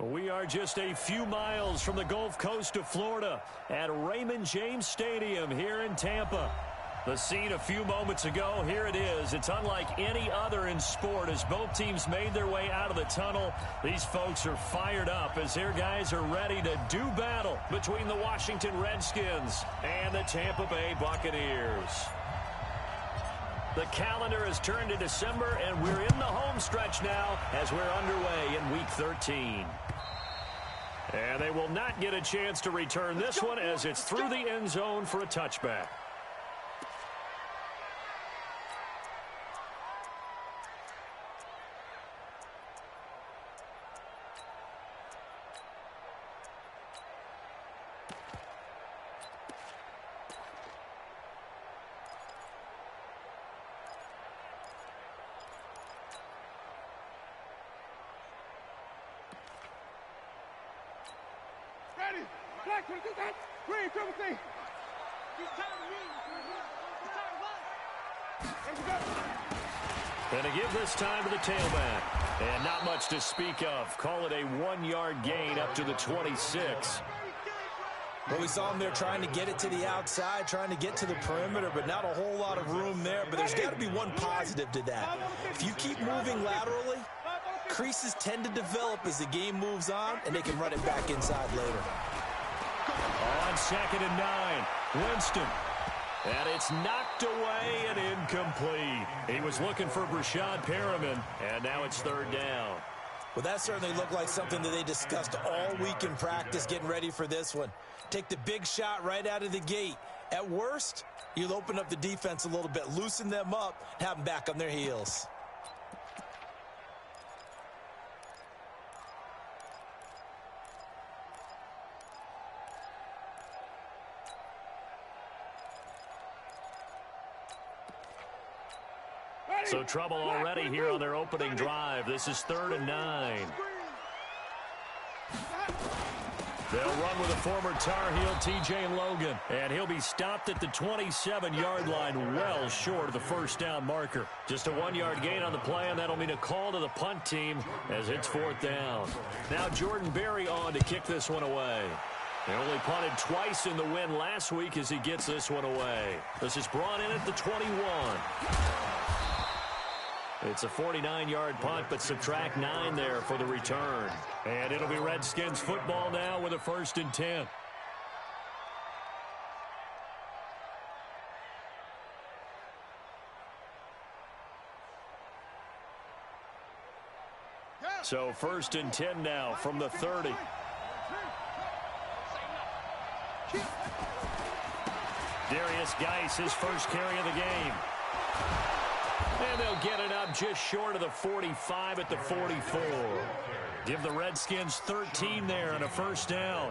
We are just a few miles from the Gulf Coast of Florida at Raymond James Stadium here in Tampa. The scene a few moments ago, here it is. It's unlike any other in sport as both teams made their way out of the tunnel. These folks are fired up as their guys are ready to do battle between the Washington Redskins and the Tampa Bay Buccaneers. The calendar has turned to December, and we're in the home stretch now as we're underway in Week 13. And they will not get a chance to return this one as it's through the end zone for a touchback. And to give this time to the tailback. And not much to speak of. Call it a 1-yard gain up to the 26. Well, we saw him there trying to get it to the outside, trying to get to the perimeter, but not a whole lot of room there. But there's got to be one positive to that. If you keep moving laterally, creases tend to develop as the game moves on, and they can run it back inside later. On 2nd and 9, Winston. And it's knocked away and incomplete. He was looking for Brashad Perriman, and now it's 3rd down. Well, that certainly looked like something that they discussed all week in practice, getting ready for this one. Take the big shot right out of the gate. At worst, you'll open up the defense a little bit, loosen them up, have them back on their heels. So trouble already here on their opening drive. This is 3rd and 9. They'll run with a former Tar Heel, T.J. Logan. And he'll be stopped at the 27-yard line, well short of the 1st down marker. Just a 1-yard gain on the play, and that'll mean a call to the punt team as it's 4th down. Now Jordan Berry on to kick this one away. They only punted twice in the win last week as he gets this one away. This is brought in at the 21. It's a 49-yard punt, but subtract 9 there for the return. And it'll be Redskins football now with a 1st and 10. So 1st and 10 now from the 30. Darius Geis, his first carry of the game. And they'll get it up just short of the 45 at the 44. Give the Redskins 13 there and a 1st down.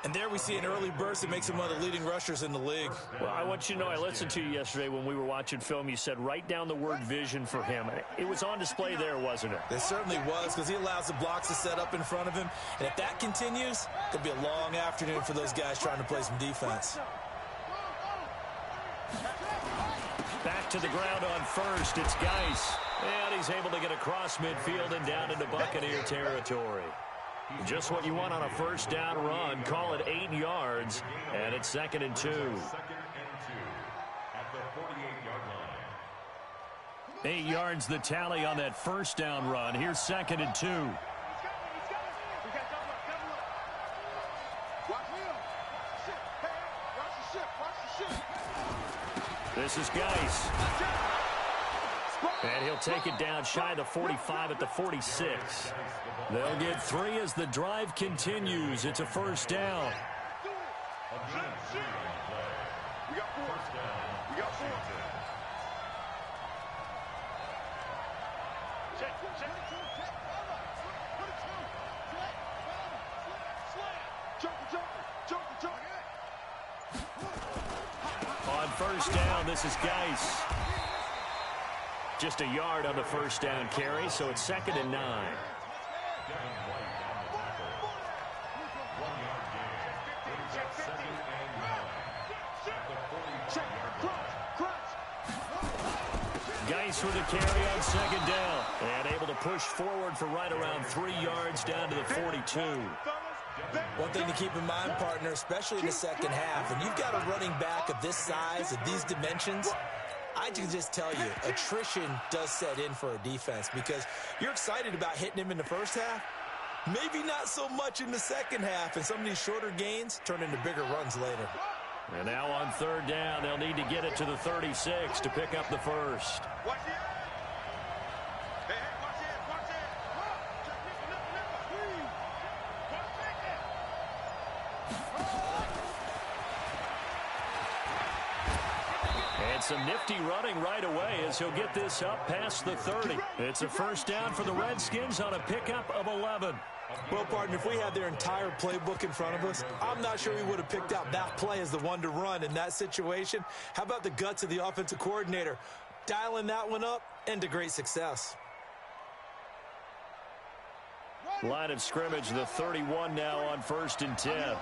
And there we see an early burst that makes him one of the leading rushers in the league. Well, I want you to know, I listened to you yesterday when we were watching film. You said write down the word vision for him. It was on display there, wasn't it? It certainly was, because he allows the blocks to set up in front of him. And if that continues, it'll be a long afternoon for those guys trying to play some defense. Back to the ground on 1st. It's Geis. And he's able to get across midfield and down into Buccaneer territory. Just what you want on a 1st down run. Call it 8 yards. And it's 2nd and 2. 8 yards the tally on that 1st down run. Here's 2nd and 2. This is Geis. And he'll take it down shy of the 45 at the 46. They'll get 3 as the drive continues. It's a 1st down. On 1st down, this is Geis. Just a yard on the 1st down carry, so it's 2nd and 9. Guice with a carry on second down. And able to push forward for right around 3 yards down to the 42. One thing to keep in mind, partner, especially in the second half, and you've got a running back of this size, of these dimensions, I can just tell you, attrition does set in for a defense because you're excited about hitting him in the first half. Maybe not so much in the second half, and some of these shorter gains turn into bigger runs later. And now on third down, they'll need to get it to the 36 to pick up the first. And some nifty running right away as he'll get this up past the 30. It's a first down for the Redskins on a pickup of 11. Well, partner, if we had their entire playbook in front of us, I'm not sure we would have picked out that play as the one to run in that situation. How about the guts of the offensive coordinator? Dialing that one up into great success. Line of scrimmage, the 31 now on 1st and 10.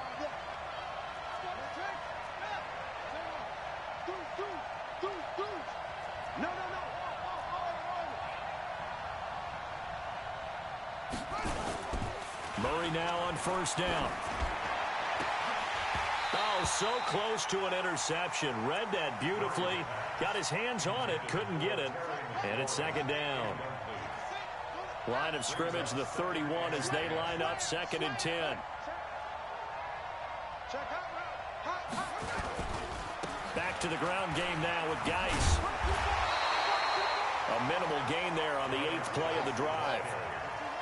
Murray now on 1st down. Oh, so close to an interception. Read that beautifully. Got his hands on it, couldn't get it. And it's 2nd down. Line of scrimmage, the 31 as they line up 2nd and 10. Back to the ground game now with Guice. A minimal gain there on the 8th play of the drive.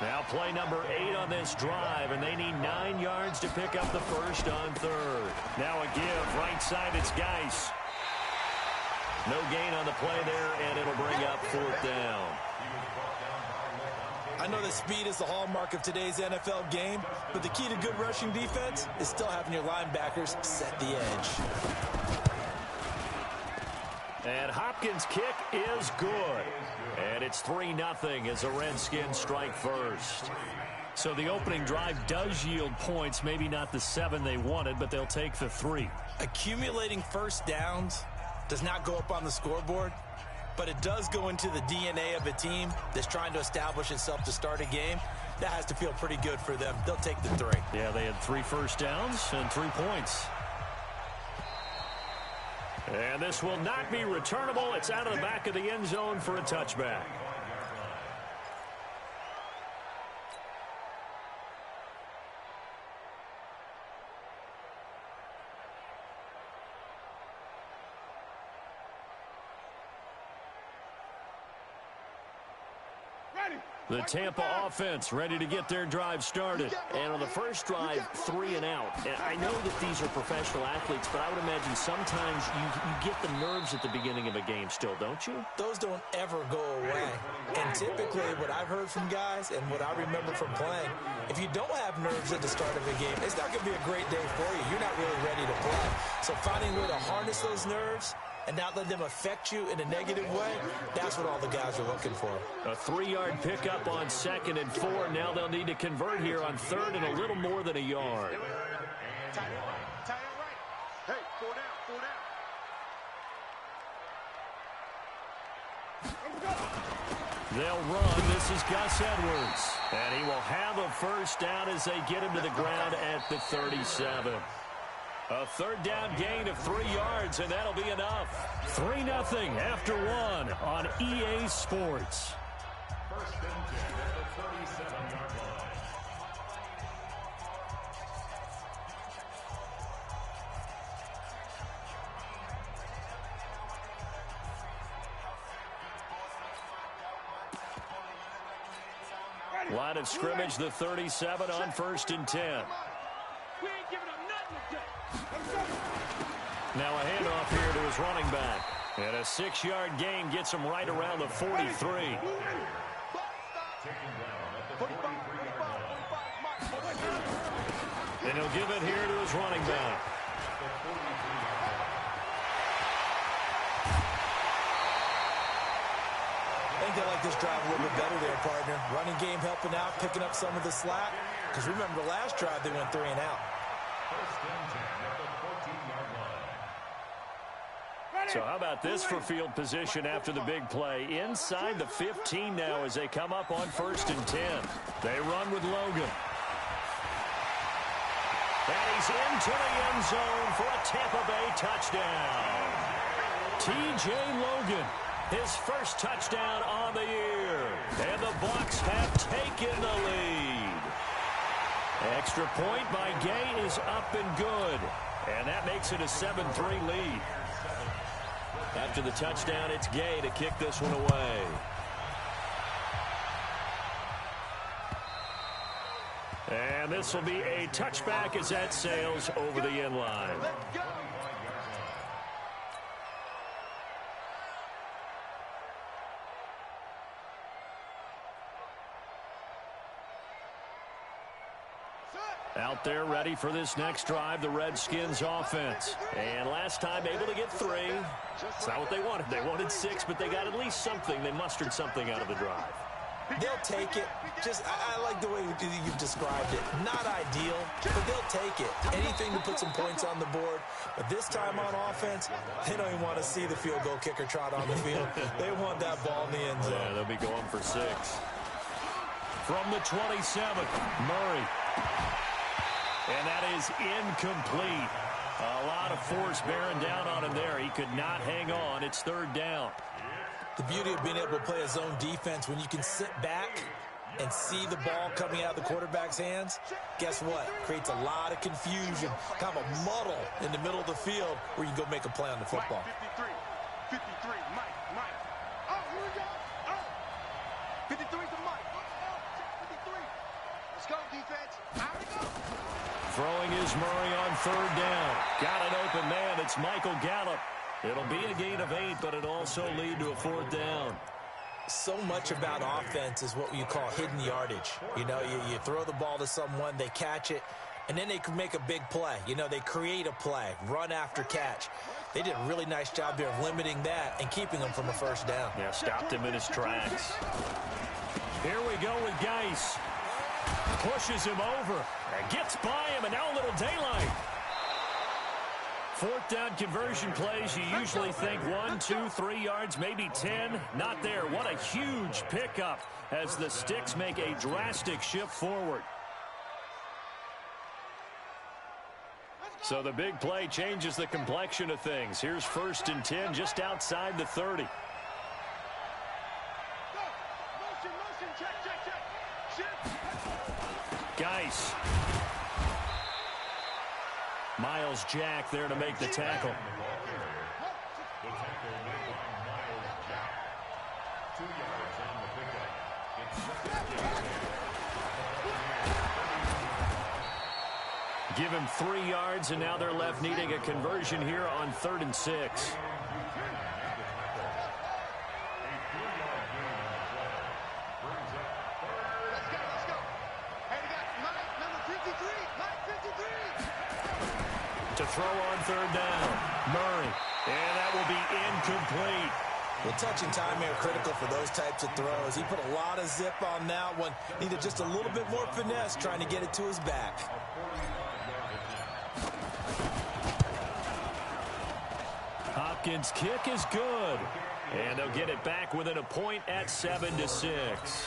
Now play number 8 on this drive, and they need 9 yards to pick up the first on 3rd. Now a give, right side, it's Guice. No gain on the play there, and it'll bring up 4th down. I know that speed is the hallmark of today's NFL game, but the key to good rushing defense is still having your linebackers set the edge. And Hopkins' kick is good. And it's 3-0 as the Redskins strike first. So the opening drive does yield points, maybe not the 7 they wanted, but they'll take the 3. Accumulating first downs does not go up on the scoreboard, but it does go into the DNA of a team that's trying to establish itself to start a game. That has to feel pretty good for them. They'll take the 3. Yeah, they had 3 first downs and 3 points. And this will not be returnable. It's out of the back of the end zone for a touchback. The Tampa offense ready to get their drive started. And on the first drive, 3 and out. And I know that these are professional athletes, but I would imagine sometimes you get the nerves at the beginning of a game still, don't you? Those don't ever go away. And typically what I've heard from guys and what I remember from playing, if you don't have nerves at the start of a game, it's not going to be a great day for you. You're not really ready to play. So finding a way to harness those nerves and not let them affect you in a negative way, that's what all the guys are looking for. A 3-yard pickup on 2nd and 4. Now they'll need to convert here on 3rd and a little more than a yard. Tight end right. Hey, 4 down. They'll run. This is Gus Edwards. And he will have a first down as they get him to the ground at the 37. A 3rd down gain of 3 yards, and that'll be enough. 3-0 after 1 on EA Sports. First and 10 at the 37-yard line. Line of scrimmage, the 37 on 1st and 10. We ain't giving up nothing today. Now a handoff here to his running back. And a 6-yard gain gets him right around the 43. Taking down at the 43-yard line. And he'll give it here to his running back. I think they like this drive a little bit better there, partner. Running game helping out, picking up some of the slack. Because remember, the last drive they went 3 and out. First and 10 at the 14-yard line. So how about this for field position after the big play? Inside the 15 now as they come up on 1st and 10. They run with Logan. And he's into the end zone for a Tampa Bay touchdown. T.J. Logan, his first touchdown on the year. And the Bucs have taken the lead. Extra point by Gay is up and good. And that makes it a 7-3 lead. After the touchdown, it's Gay to kick this one away. And this will be a touchback as that sails over the end line. Out there ready for this next drive, the Redskins offense. And last time able to get 3. It's not what they wanted. They wanted 6, but they got at least something. They mustered something out of the drive. They'll take it. I like the way you've described it. Not ideal, but they'll take it. Anything to put some points on the board. But this time on offense, they don't even want to see the field goal kicker trot on the field. They want that ball in the end zone. Yeah, they'll be going for 6. From the 27th, Murray. And that is incomplete. A lot of force bearing down on him there. He could not hang on. It's 3rd down. The beauty of being able to play a zone defense when you can sit back and see the ball coming out of the quarterback's hands, guess what? Creates a lot of confusion, kind of a muddle in the middle of the field where you can go make a play on the football. 53, Mike. Oh, here we go. Oh, 53 to Mike. 53. Let's go, defense. Out we go. Throwing is Murray on 3rd down. Got an open man. It's Michael Gallup. It'll be a gain of 8, but it'll also lead to a 4th down. So much about offense is what you call hidden yardage. You know, you throw the ball to someone, they catch it, and then they can make a big play. You know, they create a play, run after catch. They did a really nice job there of limiting that and keeping them from a 1st down. Yeah, stopped him in his tracks. Here we go with Geis. Pushes him over and gets by him, and now a little daylight. 4th down conversion plays, you usually think 1, 2, 3 yards, maybe 10. Not there. What a huge pickup as the Sticks make a drastic shift forward. So the big play changes the complexion of things. Here's 1st and 10 just outside the 30. Motion, check. Shift. Geis. Miles Jack there to make the tackle. The tackle made by Miles Jack. 2 yards on the pickup. It's Give him 3 yards, and now they're left needing a conversion here on 3rd and 6. To throw on 3rd down. Murray. And that will be incomplete. Well, touch and time here critical for those types of throws. He put a lot of zip on that one. Needed just a little bit more finesse trying to get it to his back. Hopkins' kick is good. And they'll get it back within a point at 7-6.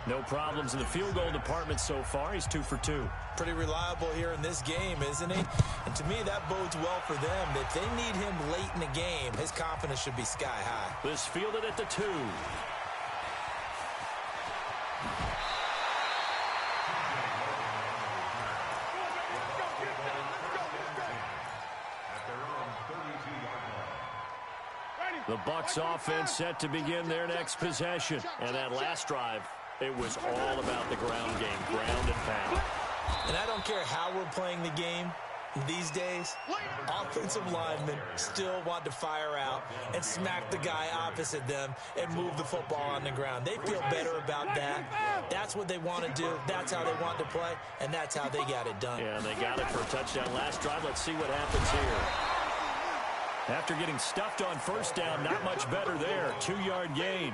No problems in the field goal department so far. He's 2 for 2. Pretty reliable here in this game, isn't he? And to me, that bodes well for them. If they need him late in the game, his confidence should be sky high. This fielded at the 2. The Bucs offense set to begin their next possession. And that last drive, it was all about the ground game, ground and pound. And I don't care how we're playing the game these days, offensive linemen still want to fire out and smack the guy opposite them and move the football on the ground. They feel better about that. That's what they want to do. That's how they want to play, and that's how they got it done. Yeah, and they got it for a touchdown last drive. Let's see what happens here. After getting stuffed on 1st down, not much better there. 2-yard gain.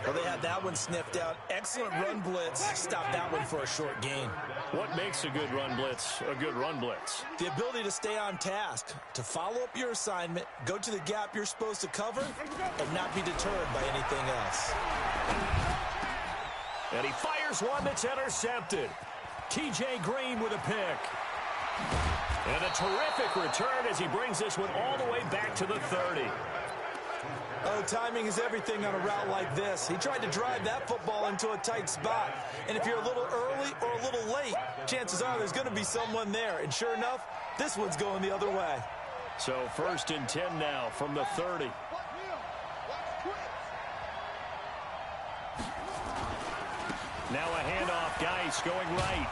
Well, they had that one sniffed out. Excellent run blitz. Stopped that one for a short gain. What makes a good run blitz a good run blitz? The ability to stay on task, to follow up your assignment, go to the gap you're supposed to cover, and not be deterred by anything else. And he fires one that's intercepted. TJ Green with a pick. And a terrific return as he brings this one all the way back to the 30. Oh, timing is everything on a route like this. He tried to drive that football into a tight spot. And if you're a little early or a little late, chances are there's going to be someone there. And sure enough, this one's going the other way. So 1st and 10 now from the 30. Now a handoff, Geis going right.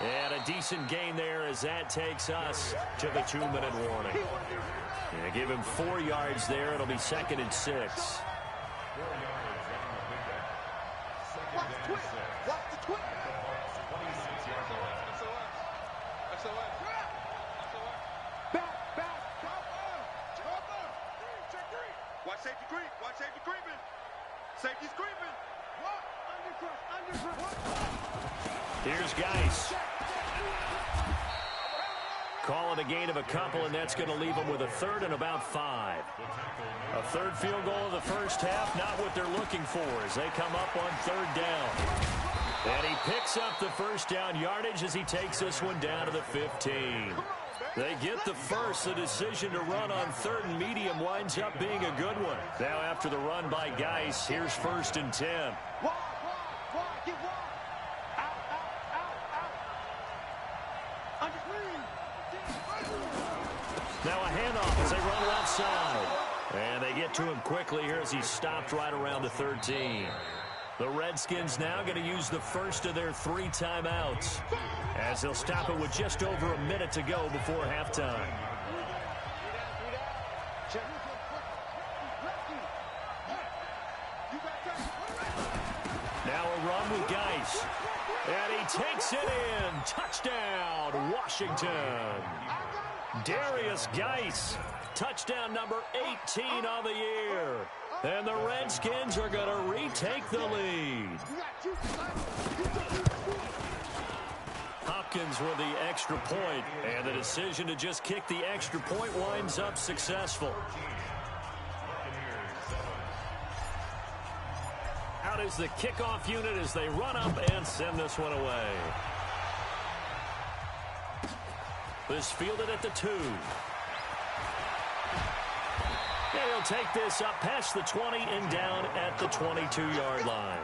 And a decent gain there as that takes us to the 2-minute warning. Yeah, give him 4 yards there. It'll be 2nd and 6. 4 yards on the pickup. 2nd and 6. Watch the twist. 26-yard line. SOS. Back. Chopper. Check three. Watch safety creep. Watch safety creeping. Safety's creeping. What? Undercrush. Here's Geis. Call it a gain of a couple, and that's going to leave them with a 3rd and about 5. A 3rd field goal of the first half, not what they're looking for as they come up on 3rd down. And he picks up the first down yardage as he takes this one down to the 15. They get the first. The decision to run on 3rd and medium winds up being a good one. Now after the run by Geis, here's 1st and 10. Get wide. Out. Under green. Now a handoff as they run left side. And they get to him quickly here as he's stopped right around the 13. The Redskins now going to use the first of their 3 timeouts as they'll stop it with just over a minute to go before halftime. Now a run with Geis. And he takes it in. Touchdown, Washington. Darius Geis, touchdown number 18 on the year. And the Redskins are going to retake the lead. Hopkins with the extra point, and the decision to just kick the extra point winds up successful. Out is the kickoff unit as they run up and send this one away. This fielded at the 2. And he'll take this up past the 20 and down at the 22-yard line.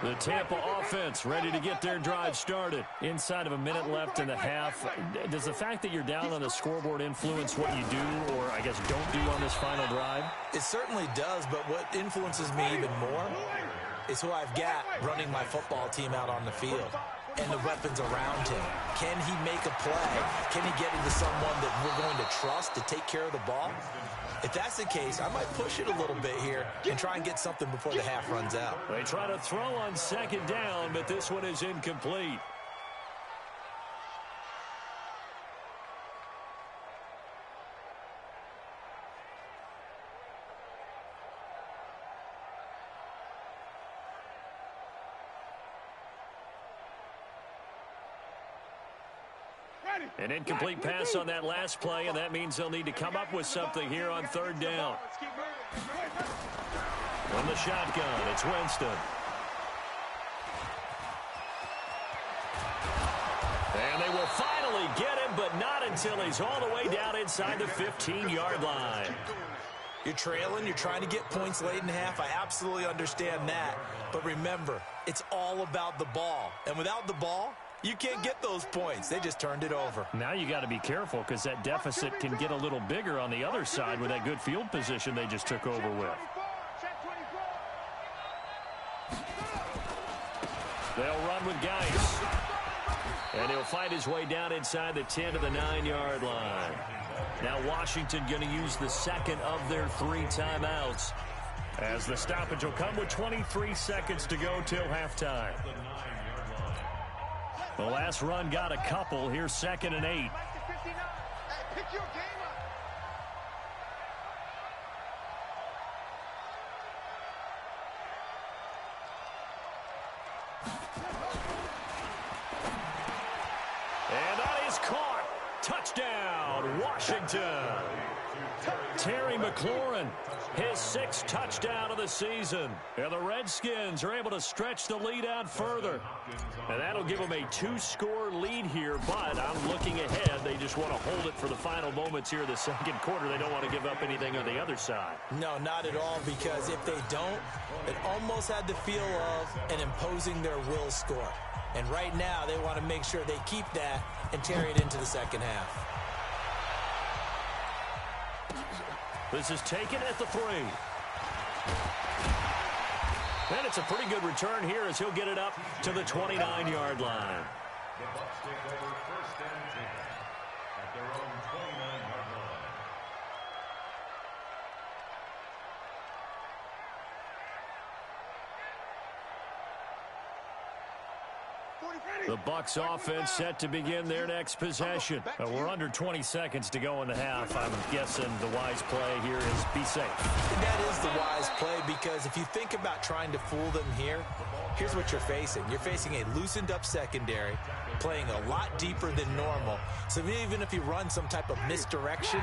The Tampa offense ready to get their drive started. Inside of a minute left in the half. Does the fact that you're down on the scoreboard influence what you do, or I guess don't do on this final drive? It certainly does, but what influences me even more is who I've got running my football team out on the field and the weapons around him. Can he make a play? Can he get into someone that we're going to trust to take care of the ball? If that's the case, I might push it a little bit here and try and get something before the half runs out. They try to throw on 2nd down, but this one is incomplete. An incomplete pass on that last play, and that means they'll need to come up with something here on 3rd down. From the shotgun, it's Winston. And they will finally get him, but not until he's all the way down inside the 15-yard line. You're trailing, you're trying to get points late in half. I absolutely understand that. But remember, it's all about the ball. And without the ball, you can't get those points. They just turned it over. Now you got to be careful because that deficit can get a little bigger on the other side with that good field position they just took over with. They'll run with Geis. And he'll fight his way down inside the 10 to the 9-yard line. Now Washington going to use the 2nd of their 3 timeouts as the stoppage will come with 23 seconds to go till halftime. The last run got a couple. Here's 2nd and 8. Washington. Terry McLaurin, his 6th touchdown of the season. And the Redskins are able to stretch the lead out further. And that'll give them a 2-score lead here, but I'm looking ahead. They just want to hold it for the final moments here of the second quarter. They don't want to give up anything on the other side. No, not at all, because if they don't, it almost had the feel of an imposing their will score. And right now, they want to make sure they keep that and carry it into the second half. This is taken at the 3. And it's a pretty good return here as he'll get it up to the 29-yard line. The Bucs take over 1st and 10 at their own 29-yard line. The Bucs offense set to begin their next possession. We're under 20 seconds to go in the half. I'm guessing the wise play here is be safe. And that is the wise play, because if you think about trying to fool them here, here's what you're facing. You're facing a loosened up secondary, playing a lot deeper than normal. So even if you run some type of misdirection,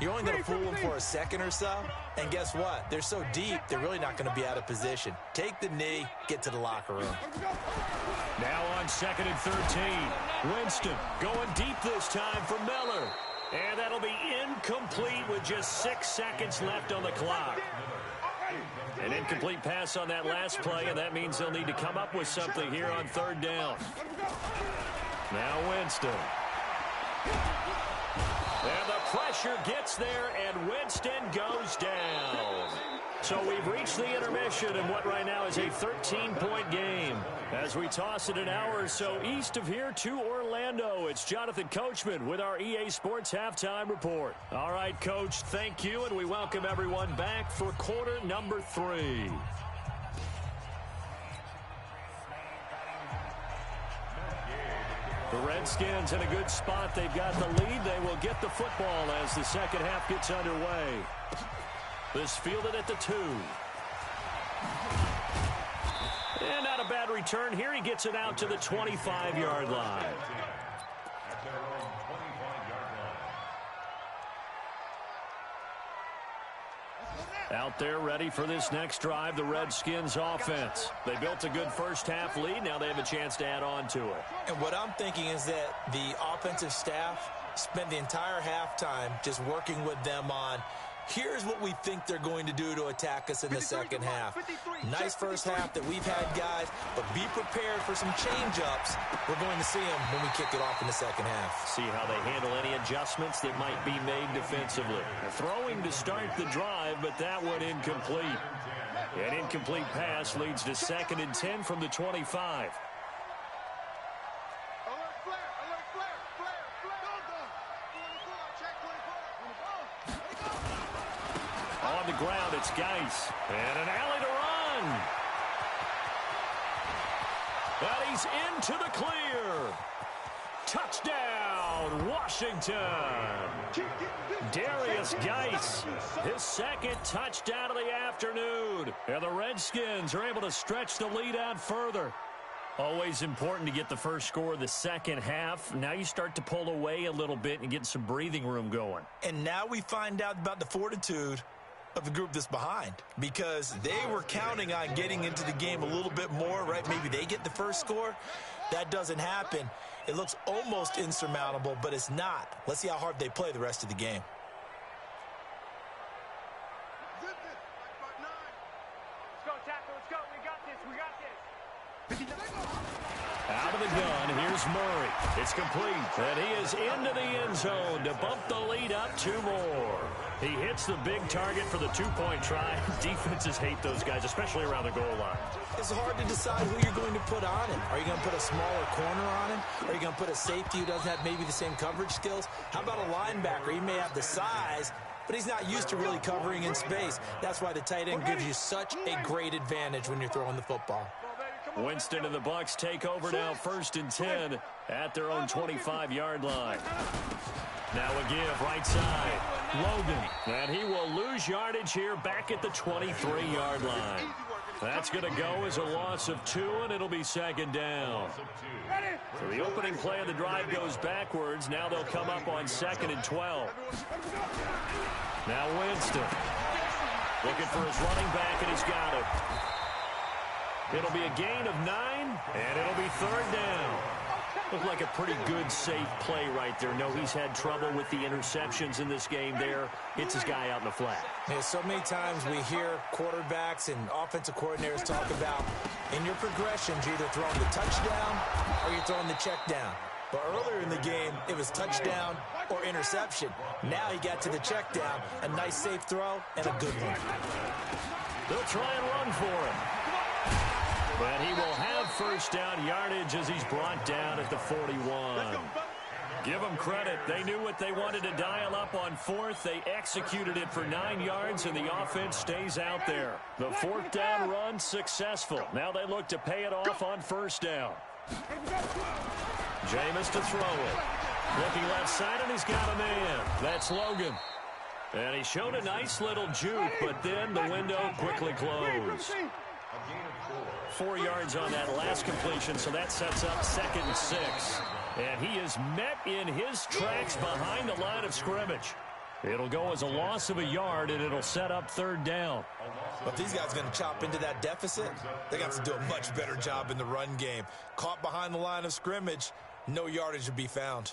you're only going to fool them for a second or so. And guess what? They're so deep, they're really not going to be out of position. Take the knee, get to the locker room. Now on 2nd and 13. Winston going deep this time for Miller. And that'll be incomplete with just 6 seconds left on the clock. An incomplete pass on that last play, and that means they'll need to come up with something here on 3rd down. Now Winston. And the pressure gets there, and Winston goes down. So we've reached the intermission in what right now is a 13-point game. As we toss it an hour or so east of here to Orlando, it's Jonathan Coachman with our EA Sports Halftime Report. All right, Coach, thank you, and we welcome everyone back for quarter number 3. The Redskins in a good spot. They've got the lead. They will get the football as the second half gets underway. This fielded at the 2. And not a bad return here. He gets it out to the 25-yard line. At their own 25-yard line. Out there ready for this next drive, the Redskins offense. They built a good first half lead. Now they have a chance to add on to it. And what I'm thinking is that the offensive staff spent the entire halftime just working with them on, here's what we think they're going to do to attack us in the second half. Nice first half that we've had, guys, but be prepared for some change-ups. We're going to see them when we kick it off in the second half. See how they handle any adjustments that might be made defensively. Throwing to start the drive, but that one incomplete. An incomplete pass leads to 2nd and 10 from the 25. On the ground, it's Geis. And an alley to run. But he's into the clear. Touchdown, Washington. Darius Geis, his 2nd touchdown of the afternoon. And the Redskins are able to stretch the lead out further. Always important to get the first score of the second half. Now you start to pull away a little bit and get some breathing room going. And now we find out about the fortitude of the group that's behind, because they were counting on getting into the game a little bit more, right? Maybe they get the first score. That doesn't happen. It looks almost insurmountable, but it's not. Let's see how hard they play the rest of the game. Let's go, tackle. Let's go. We got this. We got this. Out of the gun, here's Murray. It's complete, and he is into the end zone to bump the lead up 2 more. He hits the big target for the 2-point try. Defenses hate those guys, especially around the goal line. It's hard to decide who you're going to put on him. Are you going to put a smaller corner on him? Are you going to put a safety who doesn't have maybe the same coverage skills? How about a linebacker? He may have the size, but he's not used to really covering in space. That's why the tight end gives you such a great advantage when you're throwing the football. Winston and the Bucs take over now, 1st and 10 at their own 25-yard line. Now a give, right side. Logan, and he will lose yardage here back at the 23-yard line. That's going to go as a loss of 2, and it'll be second down. So the opening play of the drive goes backwards. Now they'll come up on 2nd and 12. Now Winston looking for his running back, and he's got it. It'll be a gain of 9, and it'll be 3rd down. Looked like a pretty good, safe play right there. No, he's had trouble with the interceptions in this game there. Hits his guy out in the flat. Yeah, so many times we hear quarterbacks and offensive coordinators talk about in your progressions, you're either throwing the touchdown or you're throwing the check down. But earlier in the game, it was touchdown or interception. Now he got to the check down, a nice safe throw, and a good one. They'll try and run for him. But he will have first down yardage as he's brought down at the 41. Give them credit. They knew what they wanted to dial up on 4th. They executed it for 9 yards, and the offense stays out there. The 4th down run successful. Now they look to pay it off on 1st down. Jameis to throw it. Looking left side, and he's got a man. That's Logan. And he showed a nice little juke, but then the window quickly closed. 4 yards on that last completion, so that sets up 2nd and 6. And he is met in his tracks behind the line of scrimmage. It'll go as a loss of a yard, and it'll set up 3rd down. But these guys are going to chop into that deficit. They got to do a much better job in the run game. Caught behind the line of scrimmage, no yardage to be found.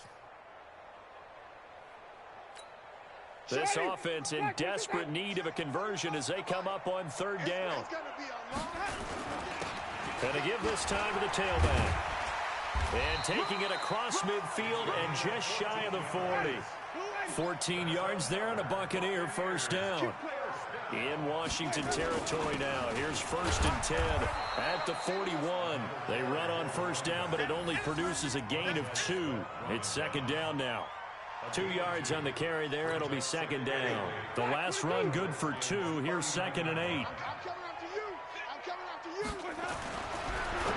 This offense in desperate need of a conversion as they come up on 3rd down. And to give this time to the tailback. And taking it across midfield and just shy of the 40. 14 yards there and a Buccaneer first down. In Washington territory now. Here's 1st and 10 at the 41. They run on 1st down, but it only produces a gain of 2. It's 2nd down now. 2 yards on the carry there. It'll be 2nd down. The last run good for 2. Here's 2nd and 8.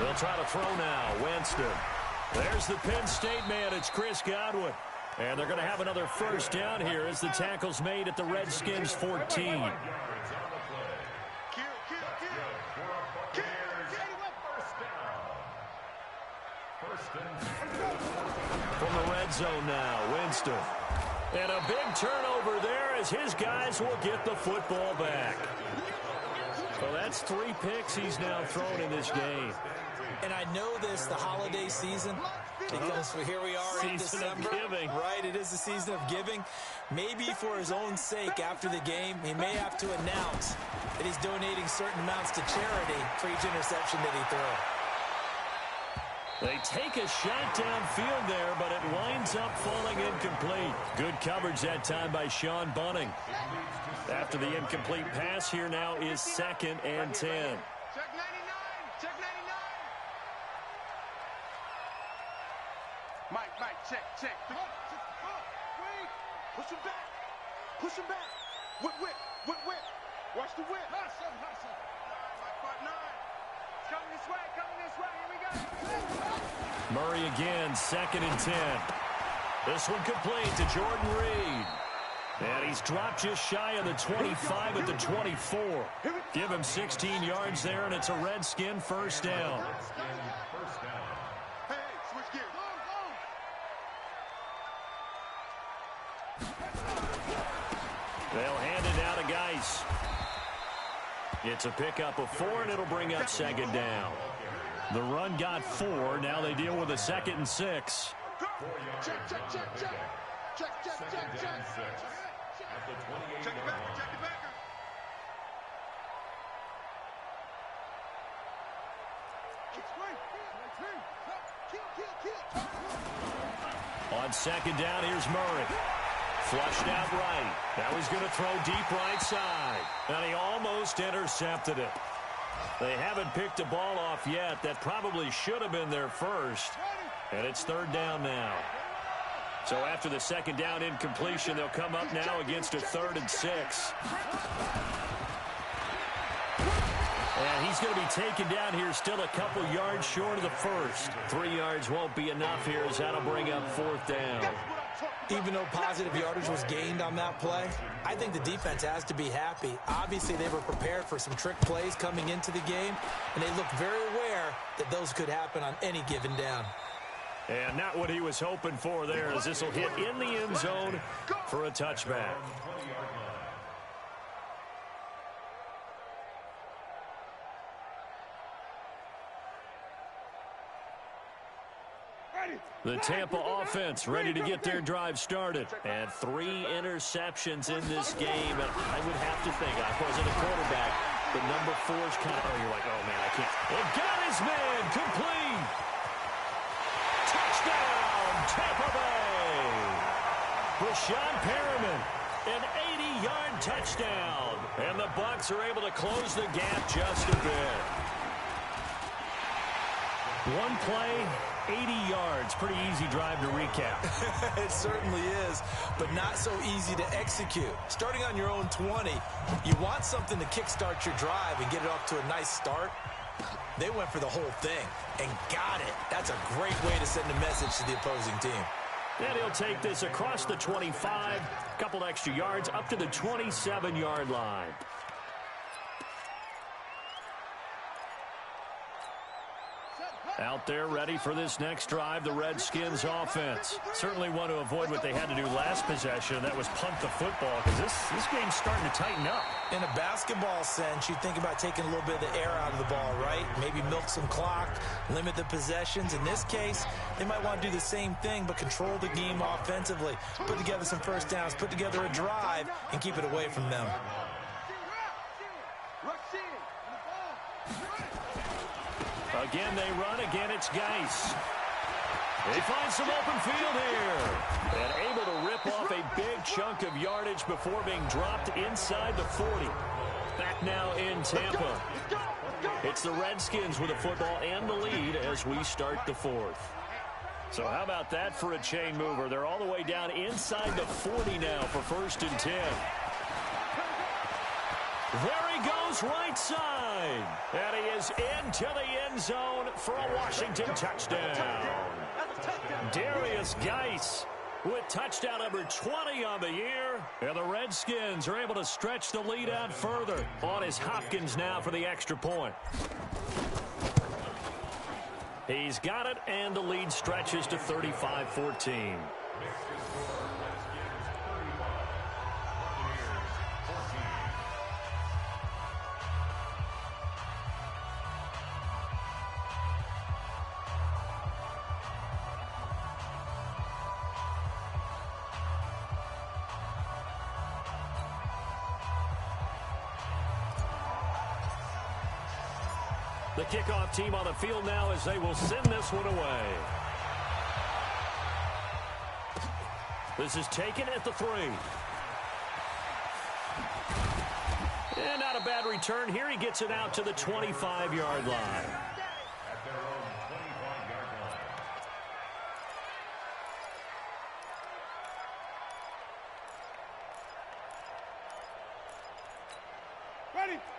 They'll try to throw now. Winston. There's the Penn State man. It's Chris Godwin. And they're going to have another first down here as the tackle's made at the Redskins 14. From the red zone now, Winston. And a big turnover there as his guys will get the football back. So that's 3 picks he's now thrown in this game. And I know this, the holiday season, because here we are in December. Season of giving. Right, it is the season of giving. Maybe for his own sake after the game, he may have to announce that he's donating certain amounts to charity for each interception that he throws. They take a shot downfield there, but it winds up falling incomplete. Good coverage that time by Sean Bunning. After the incomplete pass, here now is 2nd and 10. Check 99. Check 99. Mike, check. Push him back. Push him back. Whip. Watch the whip. Hustle. 5'9". Coming this way. Here we go. Murray again, 2nd and 10. This one complete to Jordan Reed. And he's dropped just shy of the 25 at the 24. Give him 16 yards there, and it's a Redskin first down. Hey, switch gears. They'll hand it down to Geis. It's a pickup of 4, and it'll bring up 2nd down. The run got 4. Now they deal with a 2nd and 6. Check. Check it back. On 2nd down, here's Murray. Flushed out right. Now he's going to throw deep right side. And he almost intercepted it. They haven't picked a ball off yet. That probably should have been their first. And it's 3rd down now. So after the 2nd down incompletion, they'll come up now against a 3rd and 6. And he's going to be taken down here still a couple yards short of the first. 3 yards won't be enough here as that'll bring up 4th down. Even though positive yardage was gained on that play, I think the defense has to be happy. Obviously, they were prepared for some trick plays coming into the game, and they looked very aware that those could happen on any given down. And not what he was hoping for there, as this will hit in the end zone for a touchback. The Tampa offense ready to get their drive started. And 3 interceptions in this game. And I would have to think, I wasn't a quarterback, but number 4's kind of, you're like, oh, man, I can't. It got his man complete. Touchdown, Tampa Bay. Rashawn Perriman, an 80-yard touchdown. And the Bucs are able to close the gap just a bit. One play, 80 yards. Pretty easy drive to recap. It certainly is, but not so easy to execute. Starting on your own 20, you want something to kickstart your drive and get it off to a nice start. They went for the whole thing and got it. That's a great way to send a message to the opposing team. And he'll take this across the 25, a couple extra yards, up to the 27-yard line. Out there ready for this next drive, the Redskins offense. Certainly want to avoid what they had to do last possession, that was punt the football, because this game's starting to tighten up. In a basketball sense, you think about taking a little bit of the air out of the ball, right? Maybe milk some clock, limit the possessions. In this case, they might want to do the same thing, but control the game offensively. Put together some first downs, put together a drive, and keep it away from them. Again, they run. Again, it's Geis. They find some open field here. And able to rip off a big chunk of yardage before being dropped inside the 40. Back now in Tampa. It's the Redskins with the football and the lead as we start the 4th. So how about that for a chain mover? They're all the way down inside the 40 now for 1st and 10. There he goes, right side. And he is into the end zone for a Washington touchdown. Darius Geis with touchdown number 20 on the year. And the Redskins are able to stretch the lead out further. On is Hopkins now for the extra point. He's got it, and the lead stretches to 35-14. The kickoff team on the field now as they will send this one away. This is taken at the 3. And not a bad return. Here he gets it out to the 25-yard line.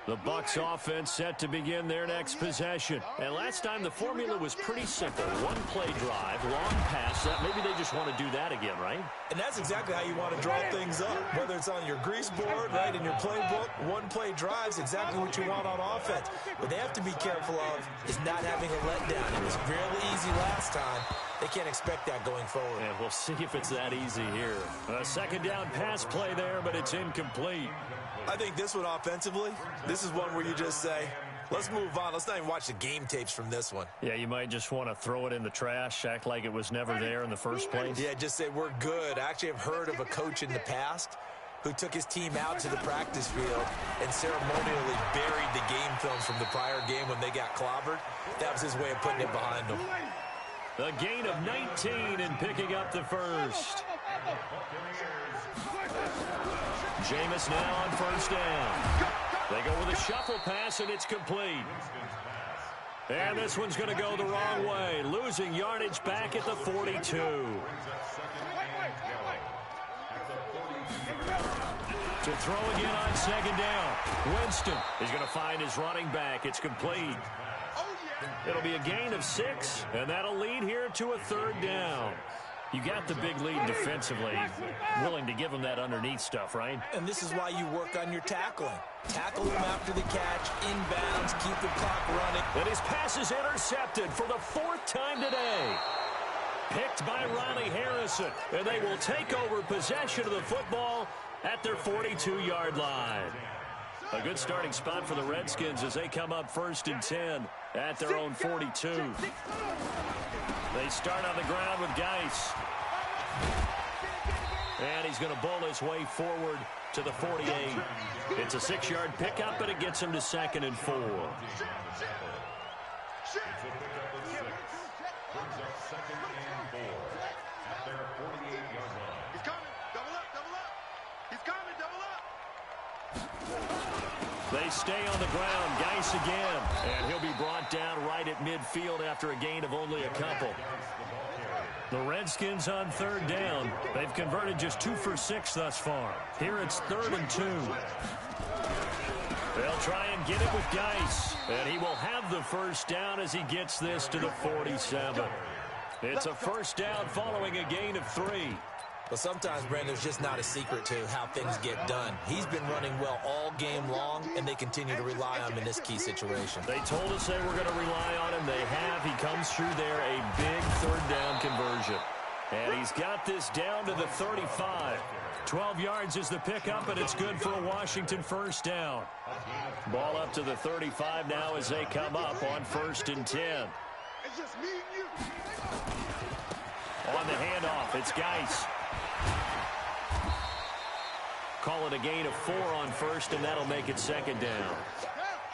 The Bucs offense set to begin their next possession. And last time the formula was pretty simple. One play drive, long pass. That maybe they just want to do that again, right? And that's exactly how you want to draw things up. Whether it's on your grease board, right, in your playbook, one play drive's exactly what you want on offense. What they have to be careful of is not having a letdown. It was really easy last time. They can't expect that going forward. And we'll see if it's that easy here. A second down pass play there, but it's incomplete. I think this one offensively, this is one where you just say, let's move on. Let's not even watch the game tapes from this one. Yeah, you might just want to throw it in the trash, act like it was never there in the first place. Yeah, just say we're good. I actually have heard of a coach in the past who took his team out to the practice field and ceremonially buried the game film from the prior game when they got clobbered. That was his way of putting it behind them. A gain of 19 and picking up the first. Jameis now on first down. They go with a shuffle pass, and it's complete. And this one's going to go the wrong way, losing yardage back at the 42. To throw again on second down. Winston is going to find his running back. It's complete. It'll be a gain of 6, and that'll lead here to a third down. You got the big lead defensively. Willing to give them that underneath stuff, right? And this is why you work on your tackling. Tackle them after the catch, inbounds, keep the clock running. And his pass is intercepted for the 4th time today. Picked by Riley Harrison. And they will take over possession of the football at their 42-yard line. A good starting spot for the Redskins as they come up 1st and 10 at their own 42. They start on the ground with Geis. And he's going to bowl his way forward to the 48. It's a 6-yard pickup, but it gets him to 2nd and 4. It's a pickup of 6. Brings up 2nd and 4 at their 48-yard line. He's coming. Double up, double up. He's coming, double up. They stay on the ground. Geis again. And he'll be brought down right at midfield after a gain of only a couple. The Redskins on 3rd down. They've converted just 2 for 6 thus far. Here it's 3rd and 2. They'll try and get it with Geis. And he will have the 1st down as he gets this to the 47. It's a 1st down following a gain of 3. But sometimes, Brandon, there's just not a secret to how things get done. He's been running well all game long, and they continue to rely on him in this key situation. They told us they were going to rely on him. They have. He comes through there, a big 3rd down conversion. And he's got this down to the 35. 12 yards is the pickup, and it's good for a Washington 1st down. Ball up to the 35 now as they come up on 1st and 10. It's just me and you. On the handoff, it's Geis. Call it a gain of 4 on 1st, and that'll make it 2nd down.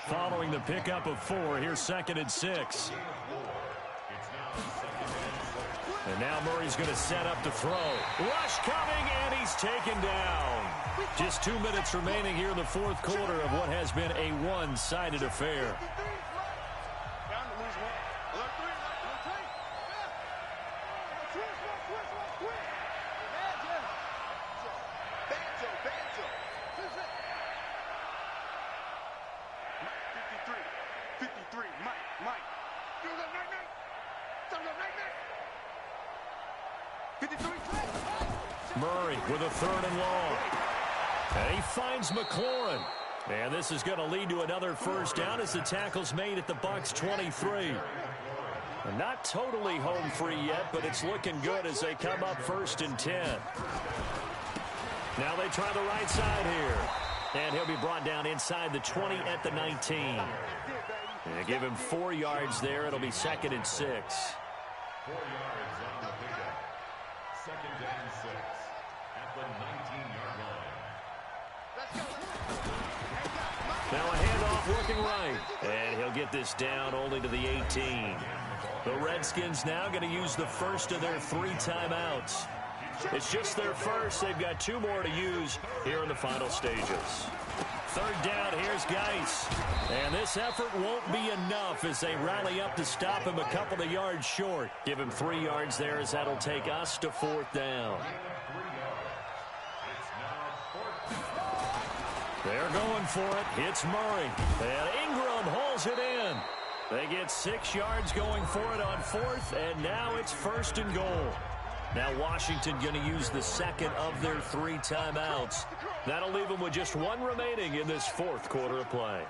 Following the pickup of 4, here's 2nd and 6. And now Murray's going to set up to throw. Rush coming, and he's taken down. Just 2 minutes remaining here in the 4th quarter of what has been a one-sided affair. Murray with a 3rd and long. And he finds McLaurin. And this is going to lead to another 1st down as the tackle's made at the Bucs 23. And not totally home free yet, but it's looking good as they come up 1st and 10. Now they try the right side here. And he'll be brought down inside the 20 at the 19. And they give him 4 yards there. It'll be 2nd and 6. 4 yards on the pickup. 2nd and 6 at the 19-yard line. Now a handoff looking right. And he'll get this down only to the 18. The Redskins now going to use the 1st of their 3 timeouts. It's just their 1st. They've got 2 more to use here in the final stages. 3rd down, here's Geis. And this effort won't be enough as they rally up to stop him a couple of yards short. Give him 3 yards there as that'll take us to 4th down. They're going for it. It's Murray. And Ingram hauls it in. They get 6 yards going for it on 4th, and now it's 1st and goal. Now Washington going to use the 2nd of their 3 timeouts. That'll leave them with just 1 remaining in this 4th quarter of play.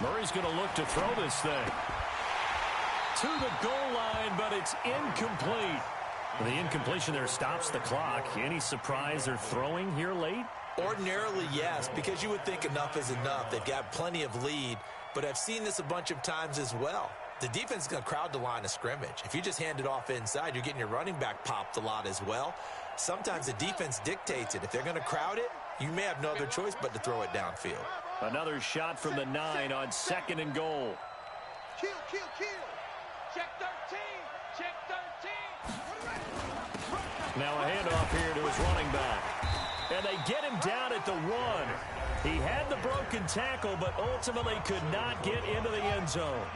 Murray's going to look to throw this thing to the goal line, but it's incomplete. The incompletion there stops the clock. Any surprise they're throwing here late? Ordinarily, yes, because you would think enough is enough. They've got plenty of lead, but I've seen this a bunch of times as well. The defense is going to crowd the line of scrimmage. If you just hand it off inside, you're getting your running back popped a lot as well. Sometimes the defense dictates it. If they're going to crowd it, you may have no other choice but to throw it downfield. Another shot from the 9 on 2nd and goal. Kill, kill, kill. Check 13. Check 13. Now a handoff here to his running back. And they get him down at the 1. He had the broken tackle, but ultimately could not get into the end zone.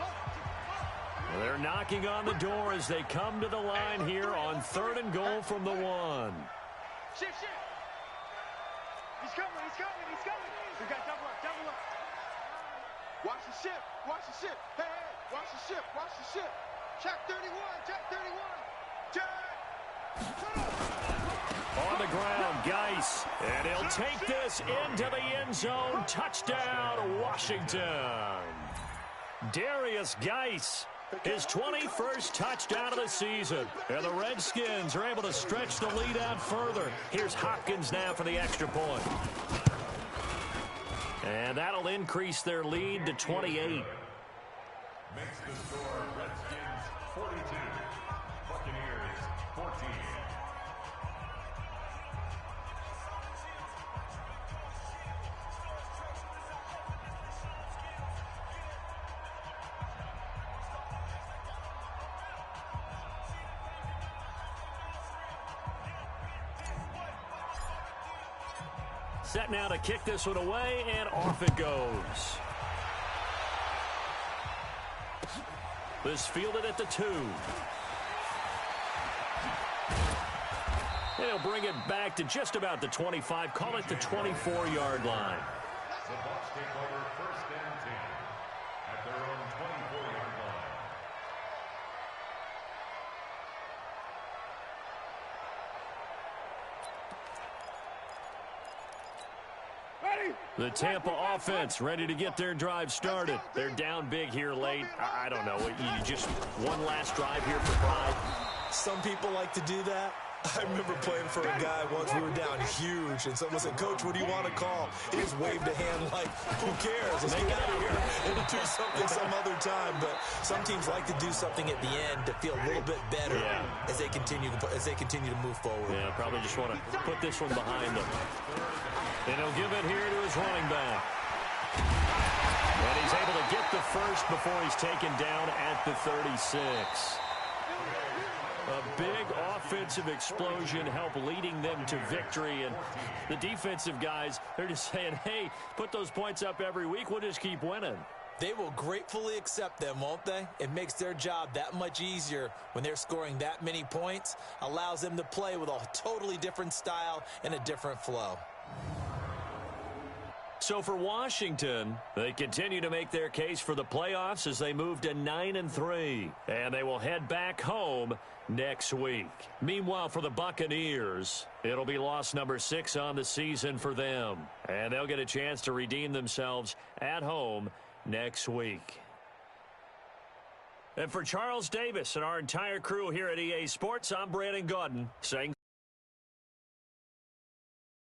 They're knocking on the door as they come to the line here on 3rd and goal from the 1. Shift, shift. He's coming, he's coming, he's coming. We got double up, double up. Watch the shift, watch the shift. Hey, hey, watch the shift, watch the shift. Check 31. Check 31. Check. On the ground, Geis. And he'll take this into the end zone. Touchdown, Washington. Darius Geis, his 21st touchdown of the season. And the Redskins are able to stretch the lead out further. Here's Hopkins now for the extra point. And that'll increase their lead to 28. Makes the score Redskins 42, Buccaneers 14. Set now to kick this one away, and off it goes. This fielded at the 2. They'll bring it back to just about the 25. Call it the 24-yard line. The Bucs take over 1st and 10 at their own 24-yard line. The Tampa offense ready to get their drive started. They're down big here late. I don't know. You just one last drive here for pride. Some people like to do that. I remember playing for a guy once. We were down huge, and someone said, "Coach, what do you want to call?" He just waved a hand like, "Who cares? Let's get out of here and do something some other time." But some teams like to do something at the end to feel a little bit better as they continue to move forward. Yeah, probably just want to put this one behind them. And he'll give it here to his running back. And he's able to get the first before he's taken down at the 36. A big offensive explosion helped leading them to victory. And the defensive guys, they're just saying, hey, put those points up every week. We'll just keep winning. They will gratefully accept them, won't they? It makes their job that much easier when they're scoring that many points. Allows them to play with a totally different style and a different flow. So for Washington, they continue to make their case for the playoffs as they move to 9-3. And they will head back home next week. Meanwhile, for the Buccaneers, it'll be loss number 6 on the season for them. And they'll get a chance to redeem themselves at home next week. And for Charles Davis and our entire crew here at EA Sports, I'm Brandon Gaudin saying